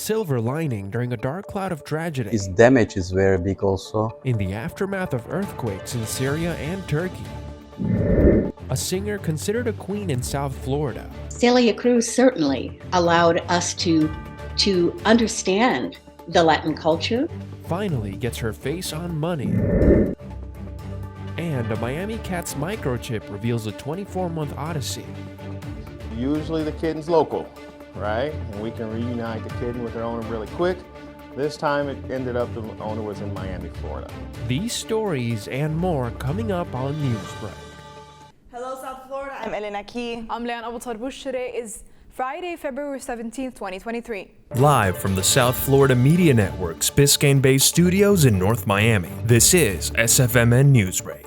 silver lining during a dark cloud of tragedy. Its damage is very big also. In the aftermath of earthquakes in Syria and Turkey, a singer considered a queen in South Florida. Celia Cruz certainly allowed us to understand the Latin culture. Finally gets her face on money. And a Miami Cats microchip reveals a 24-month odyssey. Usually the kitten's local, right? And we can reunite the kitten with their owner really quick. This time it ended up the owner was in Miami, Florida. These stories and more coming up on Newsbreak. Hello, South Florida. I'm Elena Key. I'm Leon Abu Tarbush. Today is Friday, February 17th, 2023. Live from the South Florida Media Network's Biscayne-based studios in North Miami, this is SFMN Newsbreak.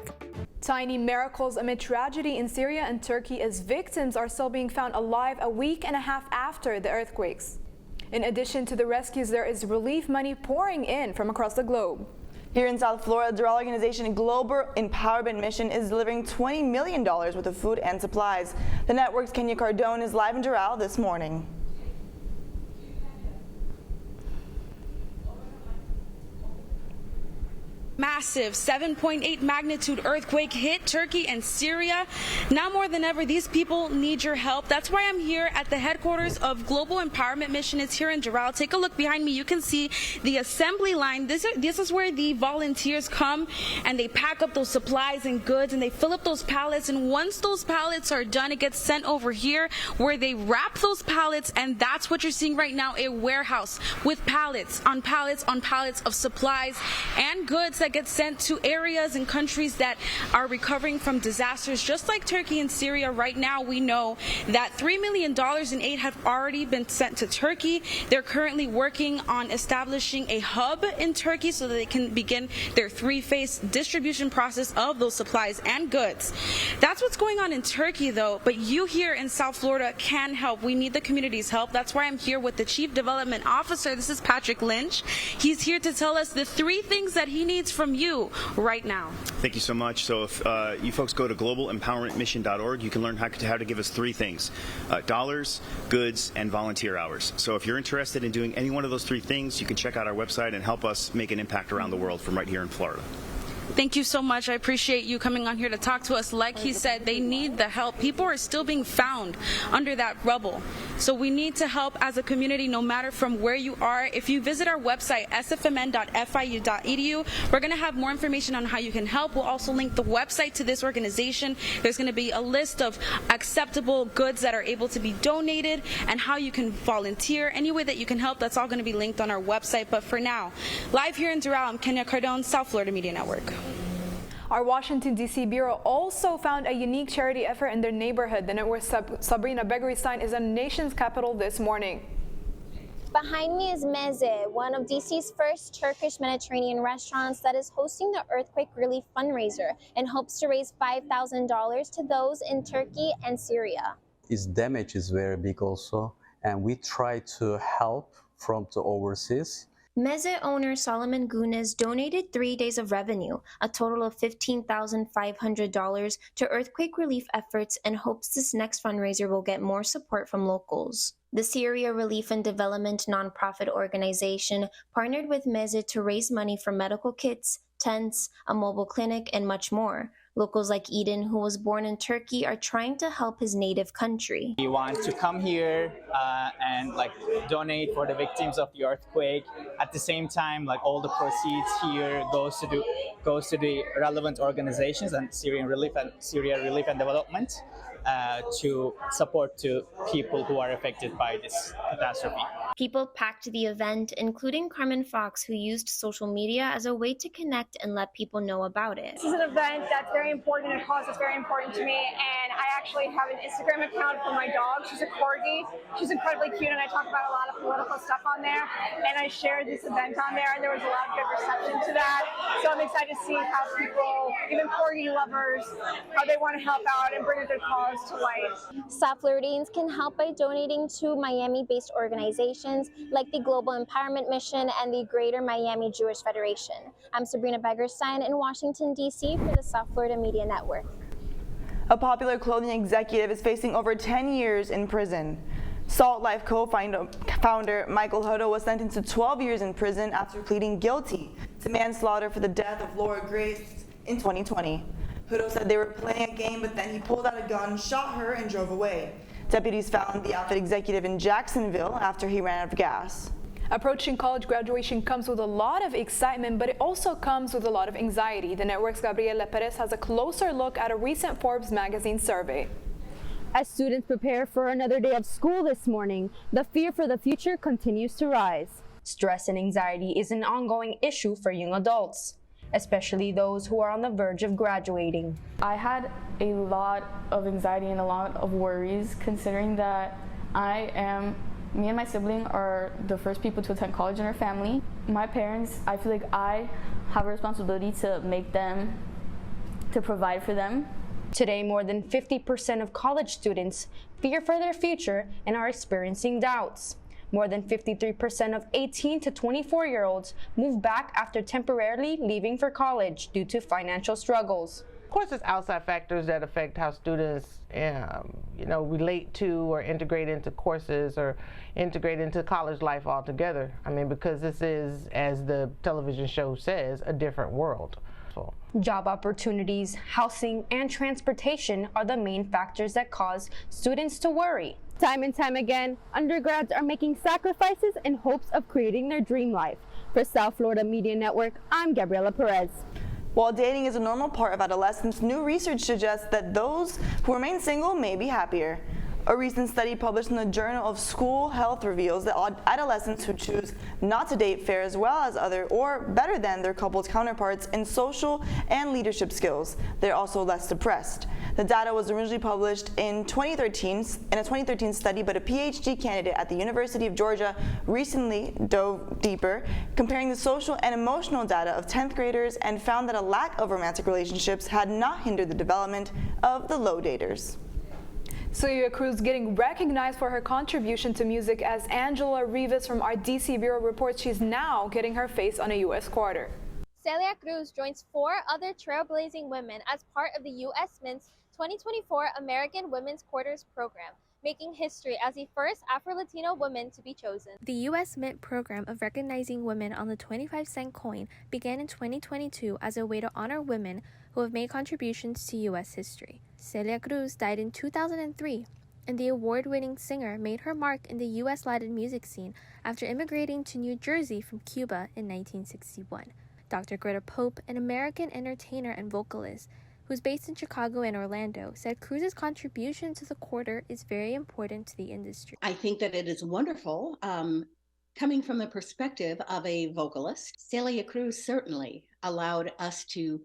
Tiny miracles amid tragedy in Syria and Turkey as victims are still being found alive a week and a half after the earthquakes. In addition to the rescues, there is relief money pouring in from across the globe. Here in South Florida, the organization Global Empowerment Mission is delivering $20 million worth of food and supplies. The network's Kenya Cardone is live in Doral this morning. Massive 7.8 magnitude earthquake hit Turkey and Syria. Now more than ever, these people need your help. That's why I'm here at the headquarters of Global Empowerment Mission. It's here in Doral. Take a look behind me. You can see the assembly line. This is where the volunteers come and they pack up those supplies and goods and they fill up those pallets. And once those pallets are done, it gets sent over here where they wrap those pallets. And that's what you're seeing right now, a warehouse with pallets on pallets on pallets of supplies and goods that get sent to areas and countries that are recovering from disasters just like Turkey and Syria. Right now we know that $3 million in aid have already been sent to Turkey. They're currently working on establishing a hub in Turkey so that they can begin their three-phase distribution process of those supplies and goods. That's what's going on in Turkey though, but you here in South Florida can help. We need the community's help. That's why I'm here with the Chief Development Officer. This is Patrick Lynch. He's here to tell us the 3 things that he needs from you right now. Thank you so much. So if you folks go to globalempowermentmission.org, you can learn how to give us 3 things: dollars, goods, and volunteer hours. So if you're interested in doing any one of those 3 things, you can check out our website and help us make an impact around the world from right here in Florida. Thank you so much. I appreciate you coming on here to talk to us. Like he said, they need the help. People are still being found under that rubble. So we need to help as a community, no matter from where you are. If you visit our website, sfmn.fiu.edu, we're going to have more information on how you can help. We'll also link the website to this organization. There's going to be a list of acceptable goods that are able to be donated and how you can volunteer. Any way that you can help, that's all going to be linked on our website. But for now, live here in Doral, I'm Kenya Cardone, South Florida Media Network. Our Washington, D.C. Bureau also found a unique charity effort in their neighborhood. The network's Sabrina Begueristein is in the nation's capital this morning. Behind me is Meze, one of DC's first Turkish Mediterranean restaurants that is hosting the earthquake relief fundraiser and hopes to raise $5,000 to those in Turkey and Syria. Its damage is very big also, and we try to help from the overseas. Meze owner Solomon Gunes donated 3 days of revenue, a total of $15,500, to earthquake relief efforts and hopes this next fundraiser will get more support from locals. The Syria Relief and Development nonprofit organization partnered with Meze to raise money for medical kits, tents, a mobile clinic, and much more. Locals like Eden, who was born in Turkey, are trying to help his native country. We want to come here and donate for the victims of the earthquake. At the same time, all the proceeds here goes to the relevant organizations and Syria Relief and Development to support to people who are affected by this catastrophe. People packed the event, including Carmen Fox, who used social media as a way to connect and let people know about it. This is an event that's very important, a cause that's very important to me, and I actually have an Instagram account for my dog. She's a corgi. She's incredibly cute, and I talk about a lot of political stuff on there, and I shared this event on there, and there was a lot of good reception to that. So I'm excited to see how people, even corgi lovers, how they want to help out and bring a good cause to life. South Floridians can help by donating to Miami-based organizations like the Global Empowerment Mission and the Greater Miami Jewish Federation. I'm Sabrina Begueristein in Washington, D.C. for the South Florida Media Network. A popular clothing executive is facing over 10 years in prison. Salt Life co-founder Michael Hutto was sentenced to 12 years in prison after pleading guilty to manslaughter for the death of Laura Grace in 2020. Hutto said they were playing a game, but then he pulled out a gun, shot her, and drove away. Deputies found the outfit executive in Jacksonville after he ran out of gas. Approaching college graduation comes with a lot of excitement, but it also comes with a lot of anxiety. The network's Gabriela Perez has a closer look at a recent Forbes magazine survey. As students prepare for another day of school this morning, the fear for the future continues to rise. Stress and anxiety is an ongoing issue for young adults, especially those who are on the verge of graduating. I had a lot of anxiety and a lot of worries, considering that me and my sibling are the first people to attend college in our family. My parents, I feel like I have a responsibility to provide for them. Today, more than 50% of college students fear for their future and are experiencing doubts. More than 53% of 18 to 24-year-olds move back after temporarily leaving for college due to financial struggles. Of course, there's outside factors that affect how students, relate to or integrate into courses or integrate into college life altogether. I mean, because this is, as the television show says, a different world. Job opportunities, housing, and transportation are the main factors that cause students to worry. Time and time again, undergrads are making sacrifices in hopes of creating their dream life. For South Florida Media Network, I'm Gabriela Perez. While dating is a normal part of adolescence, new research suggests that those who remain single may be happier. A recent study published in the Journal of School Health reveals that adolescents who choose not to date fare as well as other or better than their couple's counterparts in social and leadership skills. They're also less depressed. The data was originally published in a 2013 study, but a PhD candidate at the University of Georgia recently dove deeper, comparing the social and emotional data of 10th graders and found that a lack of romantic relationships had not hindered the development of the low daters. Celia Cruz getting recognized for her contribution to music, as Angela Rivas from our DC Bureau reports she's now getting her face on a U.S. quarter. Celia Cruz joins 4 other trailblazing women as part of the U.S. Mint's 2024 American Women's Quarters program, making history as the first Afro-Latino woman to be chosen. The U.S. Mint program of recognizing women on the 25-cent coin began in 2022 as a way to honor women who have made contributions to U.S. history. Celia Cruz died in 2003, and the award-winning singer made her mark in the U.S. Latin music scene after immigrating to New Jersey from Cuba in 1961. Dr. Greta Pope, an American entertainer and vocalist who's based in Chicago and Orlando, said Cruz's contribution to the quarter is very important to the industry. I think that it is wonderful. Coming from the perspective of a vocalist, Celia Cruz certainly allowed us to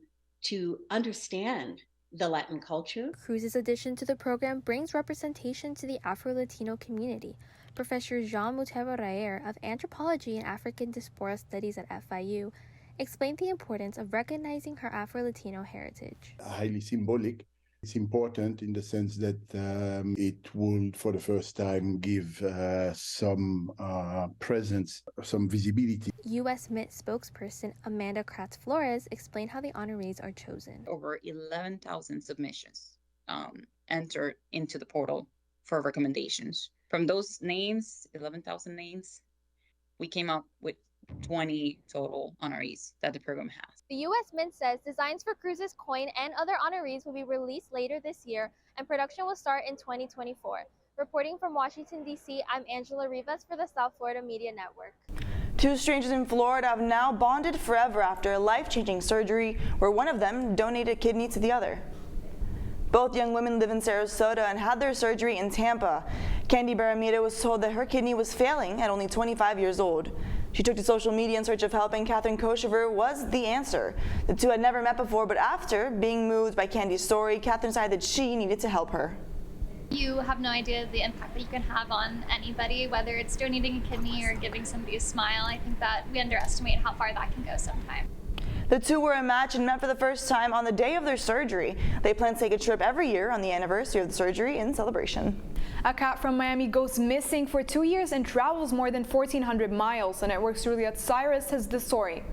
understand the Latin culture. Cruz's addition to the program brings representation to the Afro-Latino community. Professor Jean Mutero Raer of Anthropology and African Diaspora Studies at FIU explained the importance of recognizing her Afro-Latino heritage. Highly symbolic. It's important in the sense that it will, for the first time, give some presence, some visibility. U.S. Mint spokesperson Amanda Kratz-Flores explained how the honorees are chosen. Over 11,000 submissions entered into the portal for recommendations. From those names, 11,000 names, we came up with 20 total honorees that the program has. The U.S. Mint says designs for Cruz's coin and other honorees will be released later this year, and production will start in 2024. Reporting from Washington, D.C., I'm Angela Rivas for the South Florida Media Network. 2 strangers in Florida have now bonded forever after a life-changing surgery where one of them donated a kidney to the other. Both young women live in Sarasota and had their surgery in Tampa. Candy Baramita was told that her kidney was failing at only 25 years old. She took to social media in search of help, and Catherine Koshever was the answer. The two had never met before, but after being moved by Candy's story, Catherine decided that she needed to help her. You have no idea the impact that you can have on anybody, whether it's donating a kidney or giving somebody a smile. I think that we underestimate how far that can go sometimes. The two were a match and met for the first time on the day of their surgery. They plan to take a trip every year on the anniversary of the surgery in celebration. A cat from Miami goes missing for 2 years and travels more than 1,400 miles. The network's Juliet Cyrus has the story.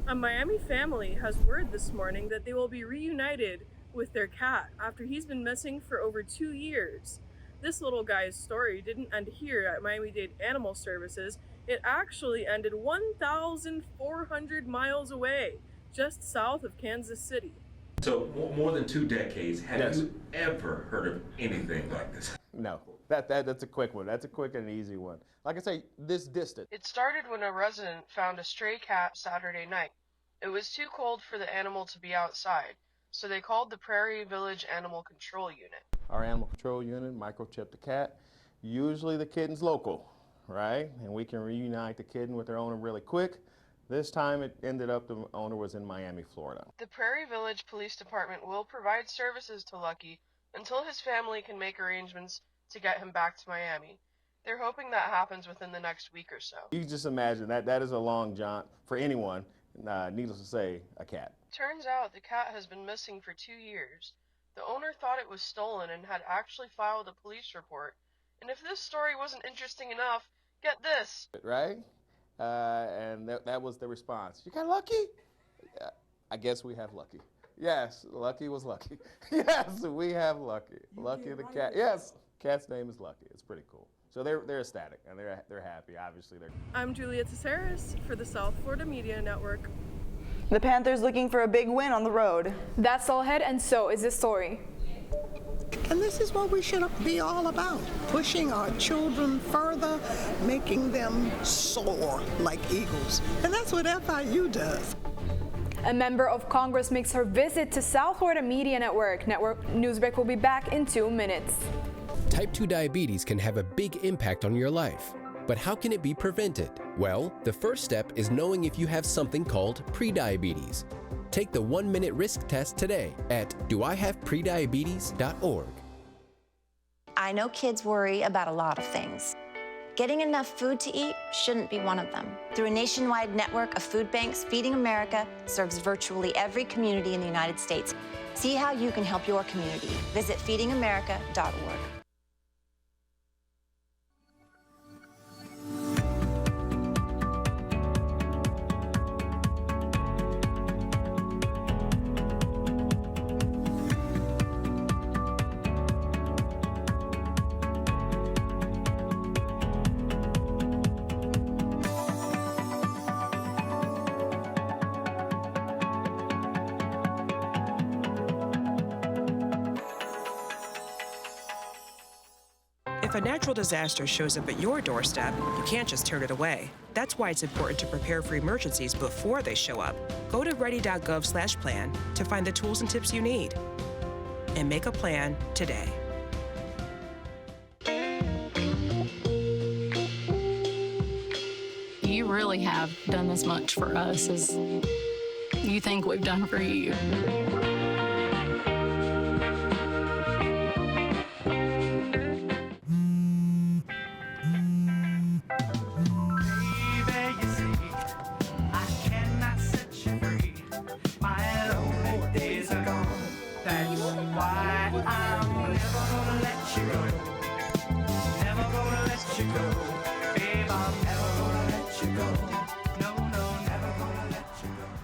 A Miami family has word this morning that they will be reunited with their cat after he's been missing for over 2 years. this little guy's story didn't end here at Miami-Dade Animal Services. It actually ended 1,400 miles away, just south of Kansas City. So more than 2 decades, have you ever heard of anything like this? No, that's a quick one. That's a quick and easy one. Like I say, this distant. It started when a resident found a stray cat Saturday night. It was too cold for the animal to be outside, so they called the Prairie Village Animal Control Unit. Our animal control unit microchipped the cat. Usually the kitten's local, right? And we can reunite the kitten with their owner really quick. This time it ended up the owner was in Miami, Florida. The Prairie Village Police Department will provide services to Lucky until his family can make arrangements to get him back to Miami. They're hoping that happens within the next week or so. You can just imagine that is a long jaunt for anyone, needless to say, a cat. Turns out the cat has been missing for 2 years. The owner thought it was stolen and had actually filed a police report. And if this story wasn't interesting enough, get this. Right? And that was the response. You got lucky? Yeah, I guess we have Lucky. Yes, Lucky was lucky. Yes, we have Lucky. Lucky the cat. Yes, cat's name is Lucky. It's pretty cool. So they're ecstatic and they're happy. Obviously, I'm Julia Tessaris for the South Florida Media Network. The Panthers looking for a big win on the road. That's all ahead, and so is this story. And this is what we should be all about, pushing our children further, making them soar like eagles. And that's what FIU does. A member of Congress makes her visit to South Florida Media Network. Newsbreak will be back in 2 minutes. Type 2 diabetes can have a big impact on your life. But how can it be prevented? Well, the first step is knowing if you have something called prediabetes. Take the 1-minute risk test today at doihaveprediabetes.org. I know kids worry about a lot of things. Getting enough food to eat shouldn't be one of them. Through a nationwide network of food banks, Feeding America serves virtually every community in the United States. See how you can help your community. Visit feedingamerica.org. If a natural disaster shows up at your doorstep, you can't just turn it away. That's why it's important to prepare for emergencies before they show up. Go to ready.gov/plan to find the tools and tips you need. And make a plan today. You really have done as much for us as you think we've done for you.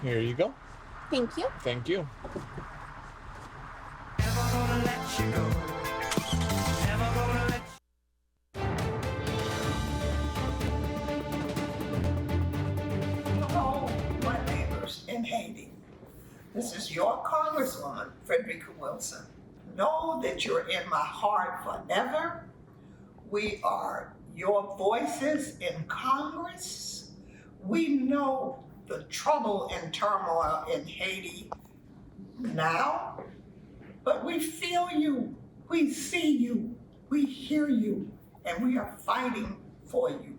Here you go. Thank you. Thank you. Hello, my neighbors in Haiti. This is your Congresswoman, Frederica Wilson. Know that you're in my heart forever. We are your voices in Congress. We know the trouble and turmoil in Haiti now, but we feel you, we see you, we hear you, and we are fighting for you.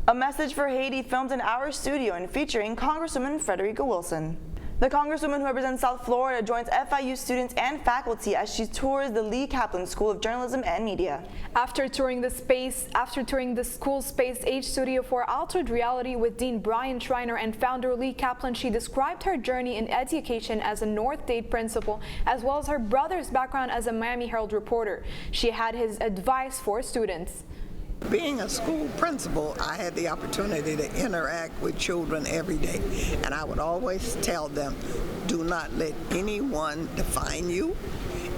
A message for Haiti filmed in our studio and featuring Congresswoman Frederica Wilson. The Congresswoman who represents South Florida joins FIU students and faculty as she tours the Lee Kaplan School of Journalism and Media. After touring the school Space Age Studio for Altered Reality with Dean Brian Schreiner and founder Lee Kaplan, she described her journey in education as a North Dade principal, as well as her brother's background as a Miami Herald reporter. She had his advice for students. Being a school principal, I had the opportunity to interact with children every day, and I would always tell them, do not let anyone define you,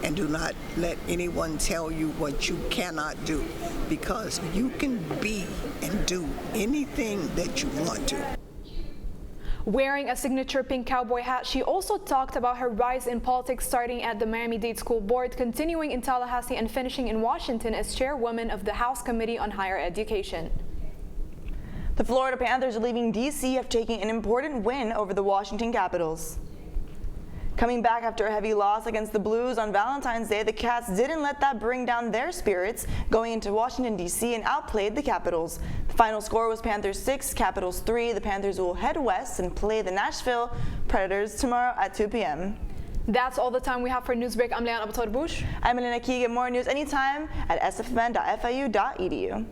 and do not let anyone tell you what you cannot do, because you can be and do anything that you want to. Wearing a signature pink cowboy hat, she also talked about her rise in politics, starting at the Miami-Dade School Board, continuing in Tallahassee, and finishing in Washington as chairwoman of the House Committee on Higher Education. The Florida Panthers are leaving D.C. after taking an important win over the Washington Capitals. Coming back after a heavy loss against the Blues on Valentine's Day, the Cats didn't let that bring down their spirits, going into Washington, D.C. and outplayed the Capitals. The final score was Panthers 6, Capitals 3. The Panthers will head west and play the Nashville Predators tomorrow at 2 p.m. That's all the time we have for Newsbreak. I'm Leanne Abator-Bush. I'm Elena Key. Get more news anytime at sfmn.fiu.edu.